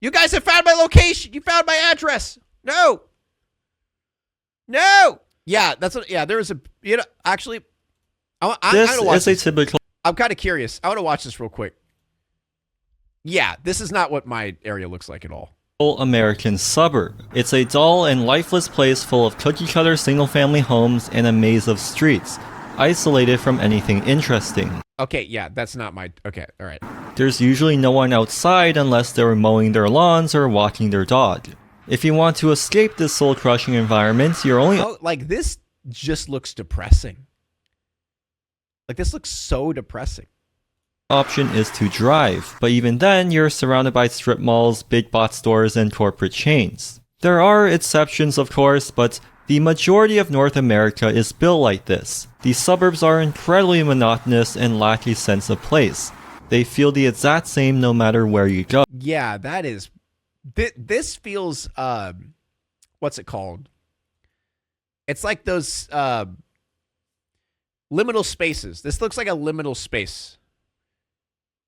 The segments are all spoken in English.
You guys have found my location. You found my address. No. No. Yeah, that's what. Yeah, there's a. You know, actually, I'm gonna watch This is a typical. I'm kind of curious. I want to watch this real quick. Yeah, this is not what my area looks like at all. American suburb. It's a dull and lifeless place full of cookie-cutter single-family homes and a maze of streets, isolated from anything interesting. Okay, yeah, that's not my... Okay, all right. There's usually no one outside unless they're mowing their lawns or walking their dog. If you want to escape this soul-crushing environment, you're only... Oh, like, this just looks depressing. Like, this looks so depressing. Option is to drive, but even then, you're surrounded by strip malls, big box stores, and corporate chains. There are exceptions, of course, but the majority of North America is built like this. The suburbs are incredibly monotonous and lack a sense of place. They feel the exact same no matter where you go. Yeah, that is... This feels... what's it called? It's like those liminal spaces. This looks like a liminal space.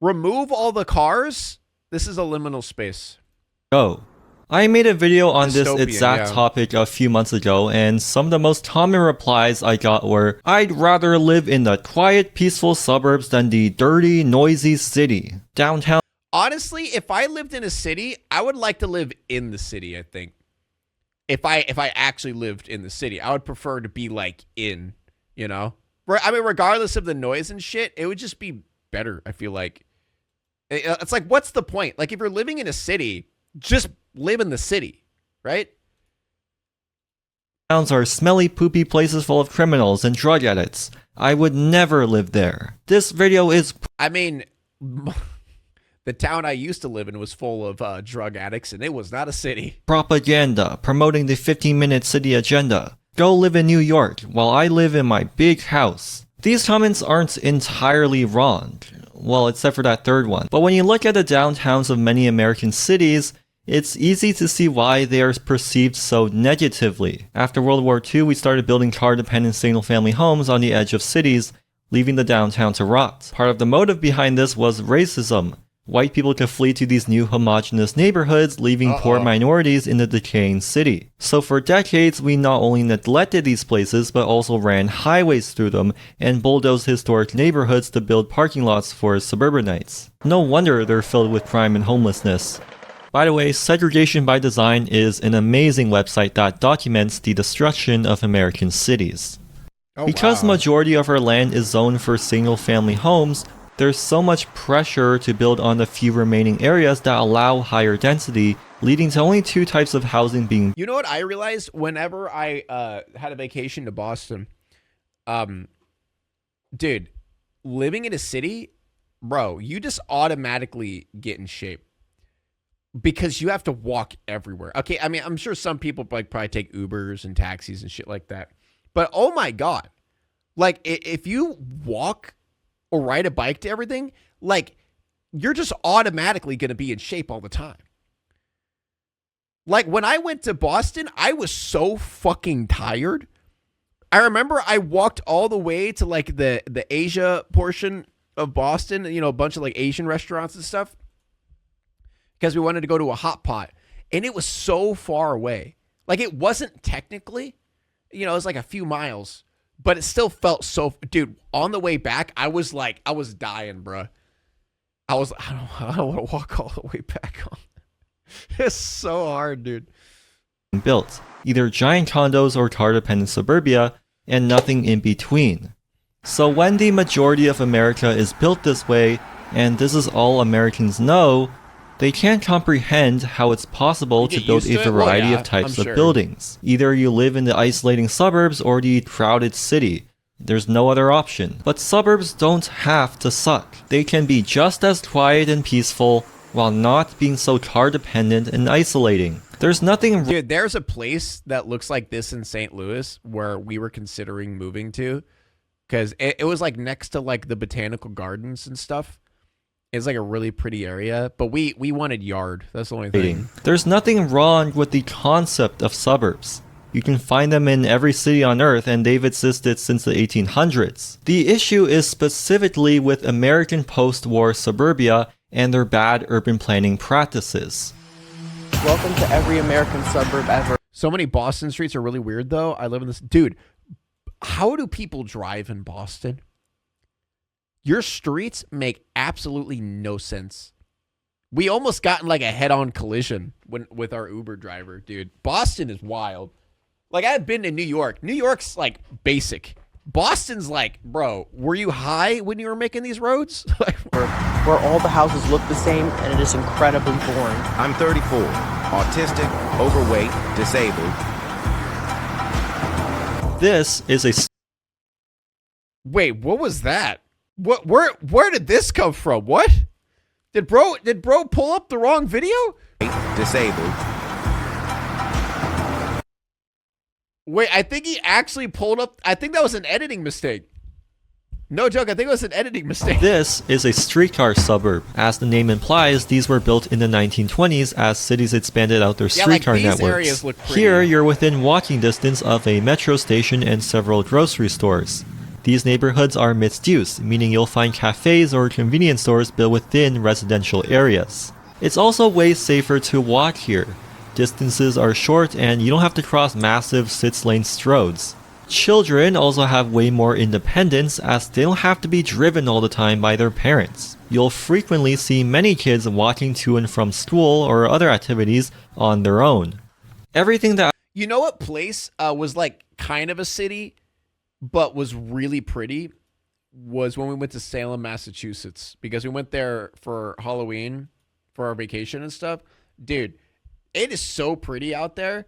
Remove all the cars. This is a liminal space. I made a video on this Dystopian, exact yeah. topic a few months ago, and some of the most common replies I got were, "I'd rather live in the quiet, peaceful suburbs than the dirty, noisy city. Downtown Honestly, if I lived in a city, I would like to live in the city, I think. If I actually lived in the city, I would prefer to be like in, you know? I mean, regardless of the noise and shit, it would just be better, I feel like. It's like, what's the point? Like, if you're living in a city, just live in the city, right? towns are smelly, poopy places full of criminals and drug addicts. I would never live there. This video is... I mean... The town I used to live in was full of drug addicts, and it was not a city. propaganda, promoting the 15-minute city agenda. Go live in New York, while I live in my big house. These comments aren't entirely wrong. Well, except for that third one. But when you look at the downtowns of many American cities, it's easy to see why they are perceived so negatively. After World War II, we started building car-dependent single-family homes on the edge of cities, leaving the downtown to rot. Part of the motive behind this was racism. White people could flee to these new homogenous neighborhoods, leaving poor minorities in the decaying city. So for decades, we not only neglected these places, but also ran highways through them and bulldozed historic neighborhoods to build parking lots for suburbanites. No wonder they're filled with crime and homelessness. By the way, Segregation by Design is an amazing website that documents the destruction of American cities. Because majority of our land is zoned for single-family homes, there's so much pressure to build on the few remaining areas that allow higher density, leading to only two types of housing being... You know what I realized whenever I had a vacation to Boston? Dude, living in a city, bro, you just automatically get in shape. Because you have to walk everywhere. Okay, I mean, I'm sure some people like probably take Ubers and taxis and shit like that. But oh my God. Like, if you walk... or ride a bike to everything, like, you're just automatically going to be in shape all the time. Like, when I went to Boston, I was so fucking tired. I remember I walked all the way to, like, the Asia portion of Boston, you know, a bunch of, like, Asian restaurants and stuff, because we wanted to go to a hot pot, and it was so far away. Like, it wasn't technically, you know, it was like a few miles, but it still felt so... Dude, on the way back, I was dying, bro. I don't want to walk all the way back home. It's so hard, dude. built, either giant condos or car-dependent suburbia, and nothing in between. So when the majority of America is built this way, and this is all Americans know, they can't comprehend how it's possible to build a variety of types of buildings. Either you live in the isolating suburbs or the crowded city. There's no other option. But suburbs don't have to suck. They can be just as quiet and peaceful while not being so car dependent and isolating. There's nothing... Dude, there's a place that looks like this in St. Louis where we were considering moving to, because it was like next to like the botanical gardens and stuff. It's like a really pretty area, but we wanted yard. That's the only thing. There's nothing wrong with the concept of suburbs. You can find them in every city on Earth, and they've existed since the 1800s. The issue is specifically with American post-war suburbia and their bad urban planning practices. Welcome to every American suburb ever. So many Boston streets are really weird, though. I live in this. Dude, how do people drive in Boston? Your streets make absolutely no sense. We almost got in like a head-on collision with our Uber driver, dude. Boston is wild. Like, I've been to New York. New York's like basic. Boston's like, bro, were you high when you were making these roads? Where all the houses look the same and it is incredibly boring. I'm 34, autistic, overweight, disabled. This is a Wait, what was that? What? Where did this come from? What? Did bro pull up the wrong video? Disabled. Wait, I think he actually pulled up. I think that was an editing mistake. No joke, I think it was an editing mistake. This is a streetcar suburb. As the name implies, these were built in the 1920s as cities expanded out their streetcar these networks. areas look pretty. Here, you're within walking distance of a metro station and several grocery stores. These neighborhoods are mixed use, meaning you'll find cafes or convenience stores built within residential areas. It's also way safer to walk here. Distances are short and you don't have to cross massive 6-lane roads. Children also have way more independence as they don't have to be driven all the time by their parents. You'll frequently see many kids walking to and from school or other activities on their own. Everything that You know what place was like kind of a city, but was really pretty? Was when we went to Salem, Massachusetts, because we went there for Halloween for our vacation and stuff. Dude, it is so pretty out there.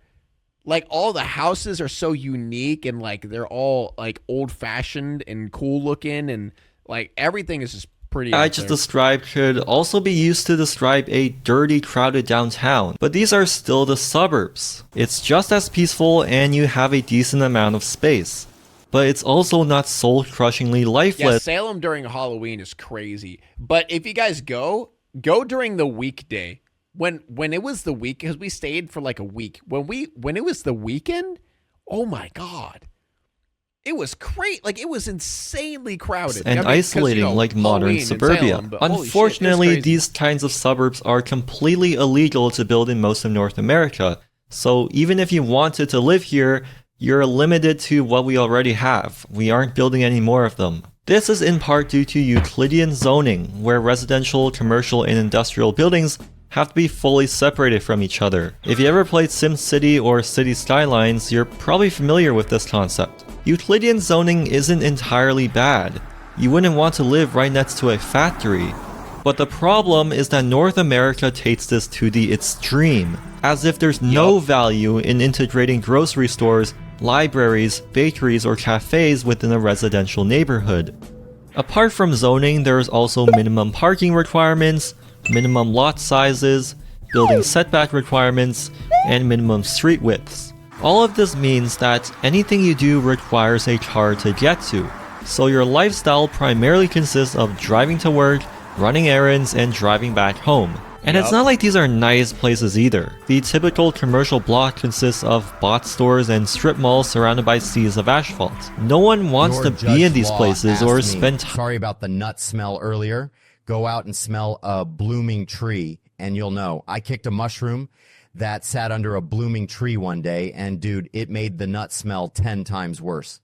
Like, all the houses are so unique and like they're all like old fashioned and cool looking, and like everything is just pretty. I just described could also be used to describe a dirty, crowded downtown, but these are still the suburbs. It's just as peaceful and you have a decent amount of space. But it's also not soul-crushingly lifeless. Yeah, Salem during Halloween is crazy. But if you guys go during the weekday. When it was the week, because we stayed for like a week. When it was the weekend, oh my god, it was great. Like, it was insanely crowded And isolating like modern Halloween suburbia. Salem, but holy shit, it was Unfortunately, crazy. these kinds of suburbs are completely illegal to build in most of North America. So even if you wanted to live here, you're limited to what we already have. We aren't building any more of them. This is in part due to Euclidean zoning, where residential, commercial, and industrial buildings have to be fully separated from each other. If you ever played SimCity or City Skylines, you're probably familiar with this concept. Euclidean zoning isn't entirely bad. You wouldn't want to live right next to a factory. But the problem is that North America takes this to the extreme, as if there's no value in integrating grocery stores, libraries, bakeries, or cafes within a residential neighborhood. Apart from zoning, there's also minimum parking requirements, minimum lot sizes, building setback requirements, and minimum street widths. All of this means that anything you do requires a car to get to, so your lifestyle primarily consists of driving to work, running errands, and driving back home. And it's not like these are nice places either. The typical commercial block consists of bot stores and strip malls surrounded by seas of asphalt. No one wants to be in these places or spend time. Sorry about the nut smell earlier. Go out and smell a blooming tree, and you'll know. I kicked a mushroom that sat under a blooming tree one day, and dude, it made the nut smell 10 times worse.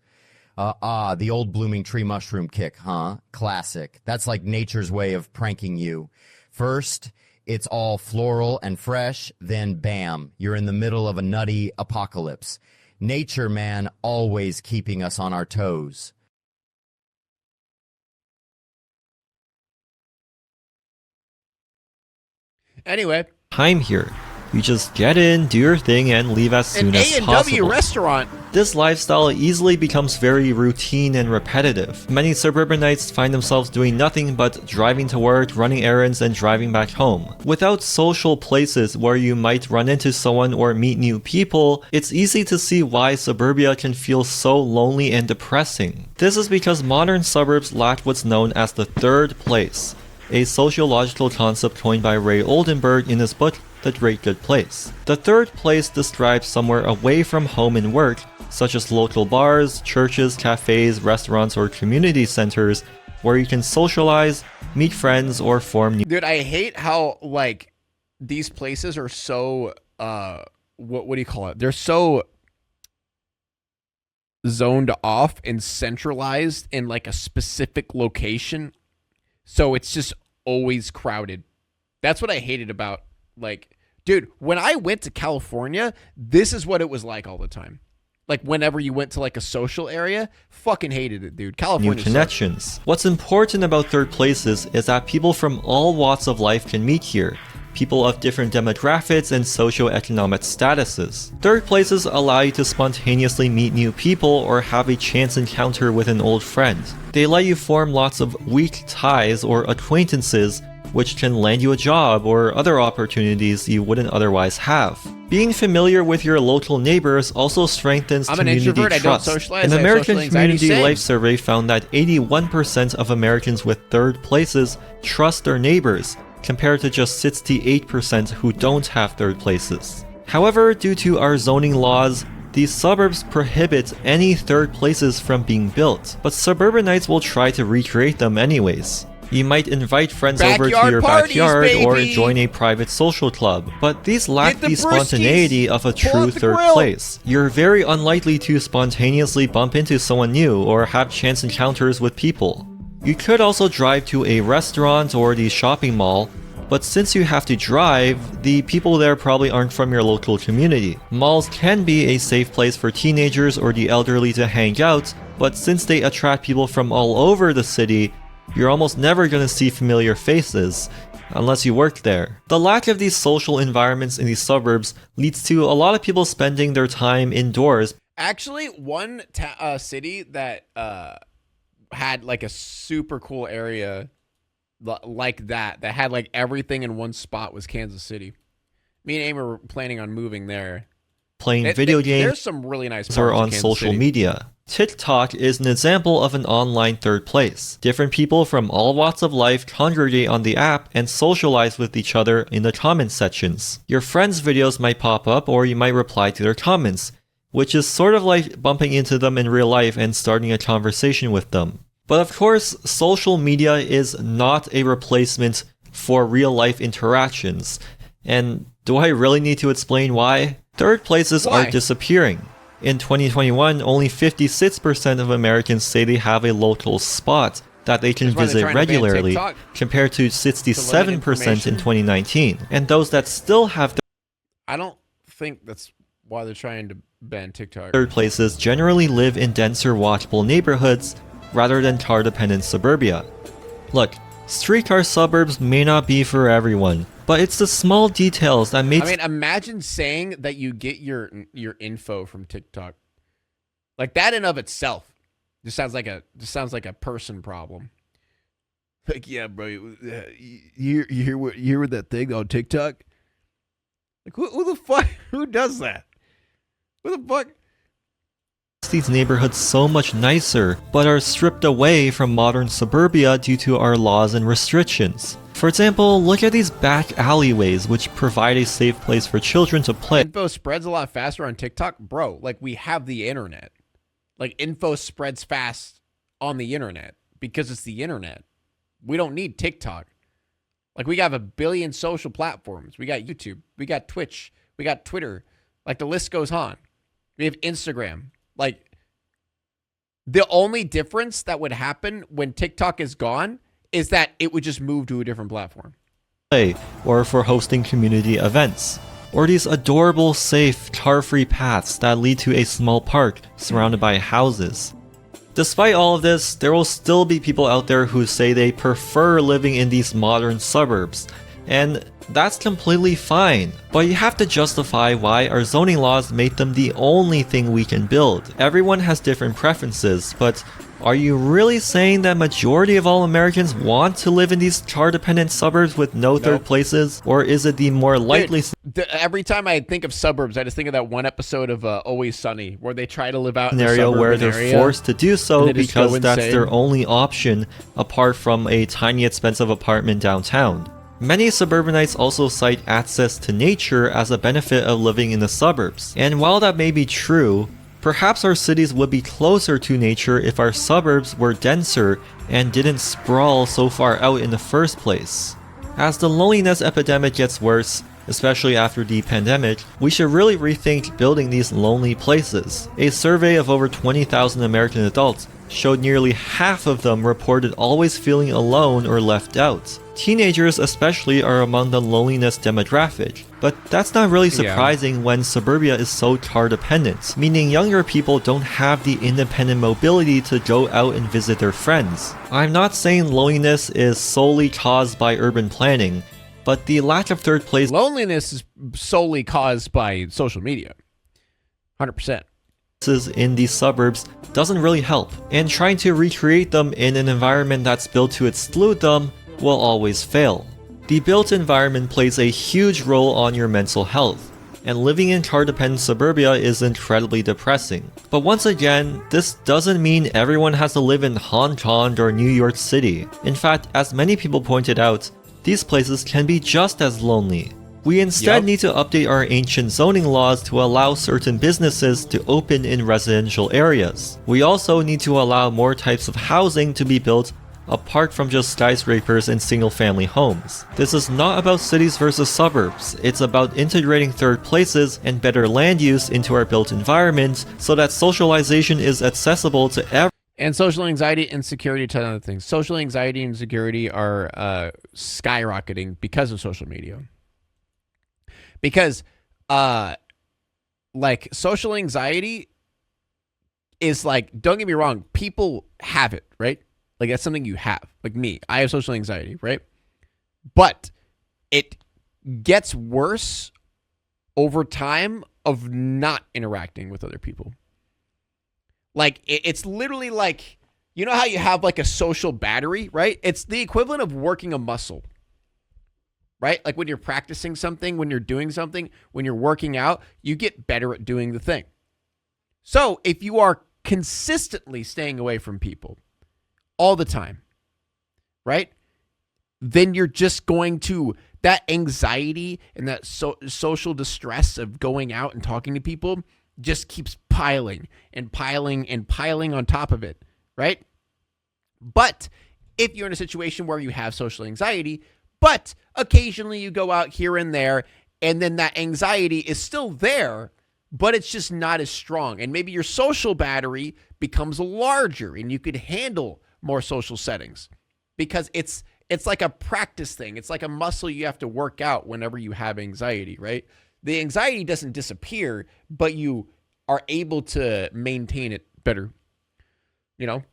The old blooming tree mushroom kick, huh? Classic. That's like nature's way of pranking you. First, it's all floral and fresh, then bam, you're in the middle of a nutty apocalypse. Nature, man, always keeping us on our toes. Anyway, Time here. You just get in, do your thing, and leave as soon an as A&W possible. restaurant. This lifestyle easily becomes very routine and repetitive. Many suburbanites find themselves doing nothing but driving to work, running errands, and driving back home. Without social places where you might run into someone or meet new people, it's easy to see why suburbia can feel so lonely and depressing. This is because modern suburbs lack what's known as the third place, a sociological concept coined by Ray Oldenburg in his book The Great Good Place. The third place describes somewhere away from home and work, such as local bars, churches, cafes, restaurants, or community centers, where you can socialize, meet friends, or form new. Dude, I hate how, like, these places are so what do you call it? They're so zoned off and centralized in like a specific location, so it's just always crowded. That's what I hated about, like, dude, when I went to California, this is what it was like all the time. Like, whenever you went to like a social area, fucking hated it, dude. California New connections. What's important about third places is that people from all walks of life can meet here. People of different demographics and socioeconomic statuses. Third places allow you to spontaneously meet new people or have a chance encounter with an old friend. They let you form lots of weak ties or acquaintances, which can land you a job or other opportunities you wouldn't otherwise have. Being familiar with your local neighbors also strengthens community introvert, trust. I don't socialize, An I have American social anxiety, Community same. Life survey found that 81% of Americans with third places trust their neighbors, compared to just 68% who don't have third places. However, due to our zoning laws, these suburbs prohibit any third places from being built, but suburbanites will try to recreate them anyways. You might invite friends over to Backyard your parties, backyard or baby! join a private social club, but these lack Get the the spontaneity brewskis! of a Pull true out the third grill! place. You're very unlikely to spontaneously bump into someone new or have chance encounters with people. You could also drive to a restaurant or the shopping mall, but since you have to drive, the people there probably aren't from your local community. Malls can be a safe place for teenagers or the elderly to hang out, but since they attract people from all over the city, you're almost never going to see familiar faces, unless you work there. The lack of these social environments in these suburbs leads to a lot of people spending their time indoors. Actually, one city that had like a super cool area like that had like everything in one spot was Kansas City. Me and Amy were planning on moving there. Playing video games There's some really nice parts or in on Kansas social City. media. TikTok is an example of an online third place. Different people from all walks of life congregate on the app and socialize with each other in the comment sections. Your friends' videos might pop up or you might reply to their comments, which is sort of like bumping into them in real life and starting a conversation with them. But of course, social media is not a replacement for real life interactions. And do I really need to explain why? Third places Why? are disappearing. In 2021, only 56% of Americans say they have a local spot that they can That's why they're visit trying to ban regularly, TikTok compared to 67% in information. 2019. And those that still have I don't think that's why they're trying to ban TikTok. third places generally live in denser walkable neighborhoods rather than car-dependent suburbia. Look, streetcar suburbs may not be for everyone, but it's the small details that make I mean, imagine saying that you get your info from TikTok. Like that in of itself just sounds like a person problem. Like, yeah, bro, you hear what that thing on TikTok? Like, who the fuck? Who does that? Who the fuck? these neighborhoods so much nicer, but are stripped away from modern suburbia due to our laws and restrictions. For example, look at these back alleyways, which provide a safe place for children to play. Info spreads a lot faster on TikTok. Bro, like, we have the internet. Like, info spreads fast on the internet because it's the internet. We don't need TikTok. Like, we have a billion social platforms. We got YouTube. We got Twitch. We got Twitter. Like, the list goes on. We have Instagram. Like, the only difference that would happen when TikTok is gone is that it would just move to a different platform. Or for hosting community events. Or these adorable, safe, car-free paths that lead to a small park surrounded by houses. Despite all of this, there will still be people out there who say they prefer living in these modern suburbs, and that's completely fine. But you have to justify why our zoning laws make them the only thing we can build. Everyone has different preferences, but are you really saying that majority of all Americans want to live in these car-dependent suburbs with no third places? Or is it the more likely Every time I think of suburbs, I just think of that one episode of Always Sunny where they try to live out in scenario the where suburban they're area, forced to do and so they just go because that's insane. their only option apart from a tiny expensive apartment downtown? Many suburbanites also cite access to nature as a benefit of living in the suburbs. And while that may be true, perhaps our cities would be closer to nature if our suburbs were denser and didn't sprawl so far out in the first place. As the loneliness epidemic gets worse, especially after the pandemic, we should really rethink building these lonely places. A survey of over 20,000 American adults showed nearly half of them reported always feeling alone or left out. Teenagers especially are among the loneliness demographic, but that's not really surprising when suburbia is so car dependent, meaning younger people don't have the independent mobility to go out and visit their friends. I'm not saying loneliness is solely caused by urban planning, but the lack of third place Loneliness is solely caused by social media. 100%. in the suburbs doesn't really help, and trying to recreate them in an environment that's built to exclude them will always fail. The built environment plays a huge role on your mental health, and living in car-dependent suburbia is incredibly depressing. But once again, this doesn't mean everyone has to live in Hong Kong or New York City. In fact, as many people pointed out, these places can be just as lonely. We instead need to update our ancient zoning laws to allow certain businesses to open in residential areas. We also need to allow more types of housing to be built apart from just skyscrapers and single-family homes. This is not about cities versus suburbs, it's about integrating third places and better land use into our built environment so that socialization is accessible to everyone. And social anxiety and security, to other things. Social anxiety and security are skyrocketing because of social media. Because, like, social anxiety is like, don't get me wrong, people have it, right? Like, that's something you have. Like me, I have social anxiety, right? But it gets worse over time of not interacting with other people. Like, it's literally like, you know how you have like a social battery, right? It's the equivalent of working a muscle, right? Like when you're practicing something, when you're doing something, when you're working out, you get better at doing the thing. So if you are consistently staying away from people all the time, right? Then you're just going to, that anxiety and that social distress of going out and talking to people just keeps piling and piling and piling on top of it, right? But if you're in a situation where you have social anxiety, but occasionally you go out here and there, and then that anxiety is still there, but it's just not as strong. And maybe your social battery becomes larger and you could handle more social settings because it's like a practice thing. It's like a muscle you have to work out whenever you have anxiety, right? The anxiety doesn't disappear, but you are able to maintain it better. You know?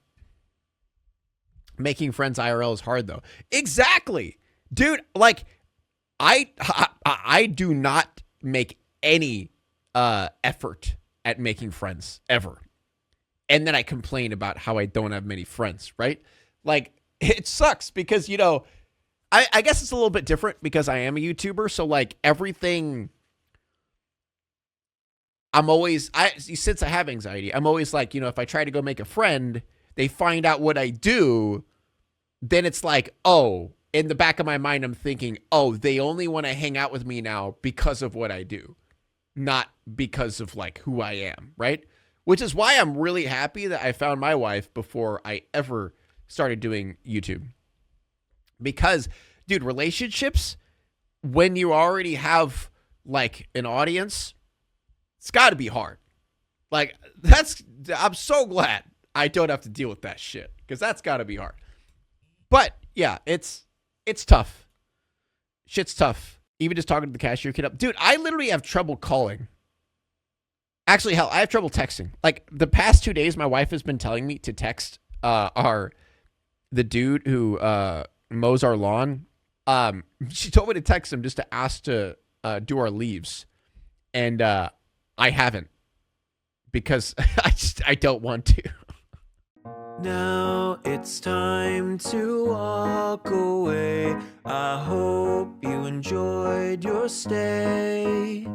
Making friends IRL is hard though. Exactly. Dude, like I do not make any effort at making friends ever. And then I complain about how I don't have many friends, right? Like, it sucks because, you know, I guess it's a little bit different because I am a YouTuber. So, like, everything, since I have anxiety, I'm always like, you know, if I try to go make a friend, they find out what I do, then it's like, oh, in the back of my mind, I'm thinking, oh, they only want to hang out with me now because of what I do, not because of, like, who I am, right? Which is why I'm really happy that I found my wife before I ever started doing YouTube. Because, dude, relationships, when you already have, like, an audience, it's got to be hard. Like, I'm so glad I don't have to deal with that shit. Because that's got to be hard. But, yeah, it's tough. Shit's tough. Even just talking to the cashier kid up. Dude, I literally have trouble calling. Actually, hell, I have trouble texting. Like, the past 2 days, my wife has been telling me to text the dude who mows our lawn. She told me to text him just to ask to do our leaves. And I haven't. Because I don't want to. Now it's time to walk away. I hope you enjoyed your stay.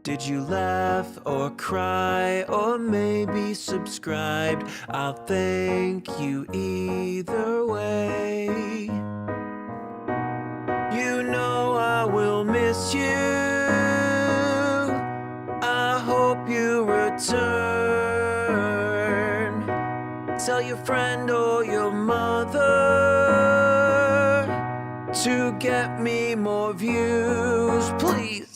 Did you laugh or cry or maybe subscribed? I'll thank you either way. You know I will miss you. I hope you return. Tell your friend or your mother to get me more views, please.